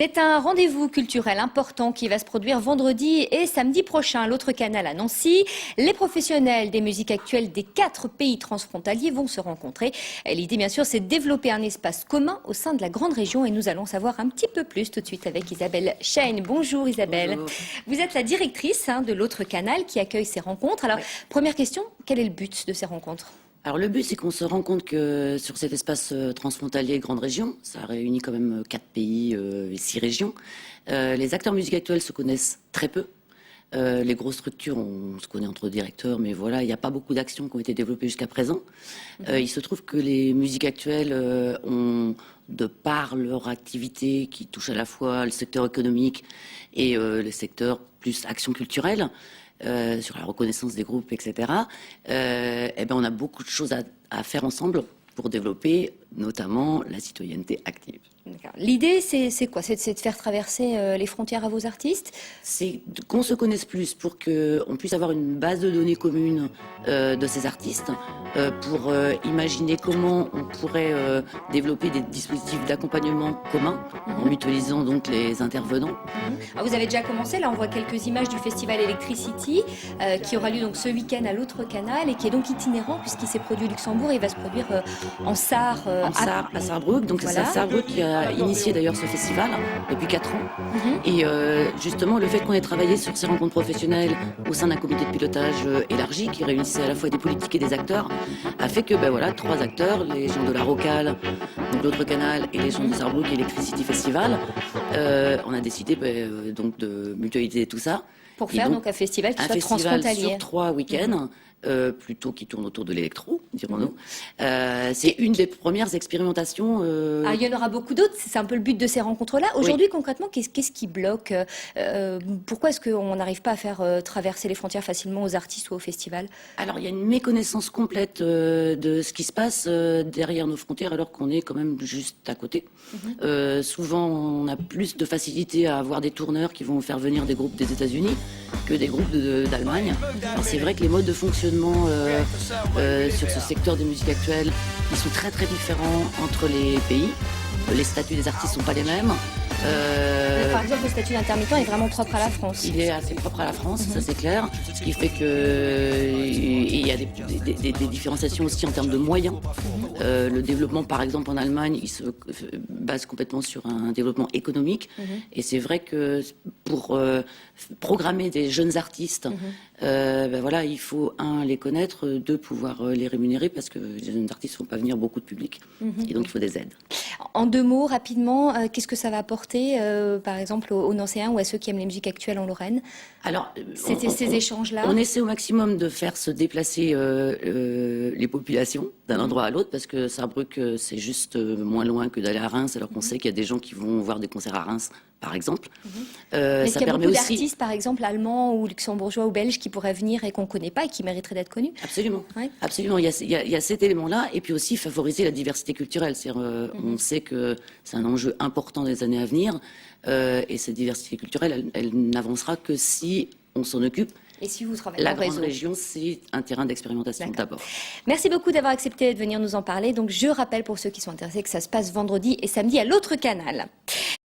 C'est un rendez-vous culturel important qui va se produire vendredi et samedi prochain à l'autre canal à Nancy. Les professionnels des musiques actuelles des 4 pays transfrontaliers vont se rencontrer. L'idée, bien sûr, c'est de développer un espace commun au sein de la grande région et nous allons savoir un petit peu plus tout de suite avec Isabelle Cheyne. Bonjour Isabelle. Bonjour. Vous êtes la directrice de l'autre canal qui accueille ces rencontres. Alors, première question, quel est le but de ces rencontres ? Alors le but, c'est qu'on se rend compte que sur cet espace transfrontalier grande région, ça réunit quand même 4 pays et 6 régions, les acteurs musique actuels se connaissent très peu. Les grosses structures, on se connaît entre directeurs, mais voilà, il n'y a pas beaucoup d'actions qui ont été développées jusqu'à présent. Il se trouve que les musiques actuelles ont, de par leur activité qui touche à la fois le secteur économique et le secteur plus action culturelle, sur la reconnaissance des groupes, etc. On a beaucoup de choses à faire ensemble pour développer notamment la citoyenneté active. L'idée, c'est quoi ? C'est de faire traverser les frontières à vos artistes ? C'est qu'on se connaisse plus pour qu'on puisse avoir une base de données commune de ces artistes, pour imaginer comment on pourrait développer des dispositifs d'accompagnement communs en mutualisant donc les intervenants. Alors vous avez déjà commencé, là on voit quelques images du festival Electricity qui aura lieu donc ce week-end à l'autre canal et qui est donc itinérant puisqu'il s'est produit au Luxembourg et il va se produire en Sarre. À Sarrebruck, donc voilà. C'est Sarrebruck qui a initié d'ailleurs ce festival depuis 4 ans. Et justement, le fait qu'on ait travaillé sur ces rencontres professionnelles au sein d'un comité de pilotage élargi qui réunissait à la fois des politiques et des acteurs, a fait que 3 acteurs, les gens de la Rocale, donc l'autre canal, et les gens de Sarrebruck Electricity Festival, on a décidé donc de mutualiser tout ça. Pour faire donc un festival qui soit transfrontalier. Un festival sur 3 week-ends. Plutôt qui tourne autour de l'électro, dirons-nous. C'est une des premières expérimentations. Il y en aura beaucoup d'autres, c'est un peu le but de ces rencontres-là. Aujourd'hui, concrètement, qu'est-ce qui bloque ? Pourquoi est-ce qu'on n'arrive pas à faire traverser les frontières facilement aux artistes ou aux festivals ? Alors, il y a une méconnaissance complète de ce qui se passe derrière nos frontières, alors qu'on est quand même juste à côté. Souvent, on a plus de facilité à avoir des tourneurs qui vont faire venir des groupes des États-Unis que des groupes d'Allemagne. Alors, c'est vrai que les modes de fonctionnement sur ce secteur des musiques actuelles, ils sont très très différents entre les pays. Les statuts des artistes ne sont pas les mêmes. Par exemple, le statut d'intermittent est vraiment propre à la France. Il est assez propre à la France, ça c'est clair. Ce qui fait qu'il y a des différenciations aussi en termes de moyens. Le développement, par exemple, en Allemagne, il se base complètement sur un développement économique. Et c'est vrai que pour programmer des jeunes artistes, il faut, les connaître, 2, pouvoir les rémunérer parce que les jeunes artistes ne font pas venir beaucoup de public. Et donc, il faut des aides. En 2 mots, rapidement, qu'est-ce que ça va apporter, par exemple, aux Nancéens ou à ceux qui aiment les musiques actuelles en Lorraine ? Alors, ces échanges-là. On essaie au maximum de faire se déplacer les populations d'un endroit à l'autre parce que Sarrebruck, c'est juste moins loin que d'aller à Reims, alors qu'on sait qu'il y a des gens qui vont voir des concerts à Reims, par exemple. Est-ce qu'il y a beaucoup d'artistes, par exemple, allemands ou luxembourgeois ou belges qui pourraient venir et qu'on ne connaît pas et qui mériteraient d'être connus ? Absolument. Ouais. Absolument. Il y a cet élément-là et puis aussi favoriser la diversité culturelle. On sait que c'est un enjeu important des années à venir et cette diversité culturelle, elle n'avancera que si on s'en occupe. Et si vous travaillez la en réseau. grande région, c'est un terrain d'expérimentation d'abord. Merci beaucoup d'avoir accepté de venir nous en parler. Donc je rappelle pour ceux qui sont intéressés que ça se passe vendredi et samedi à l'autre canal.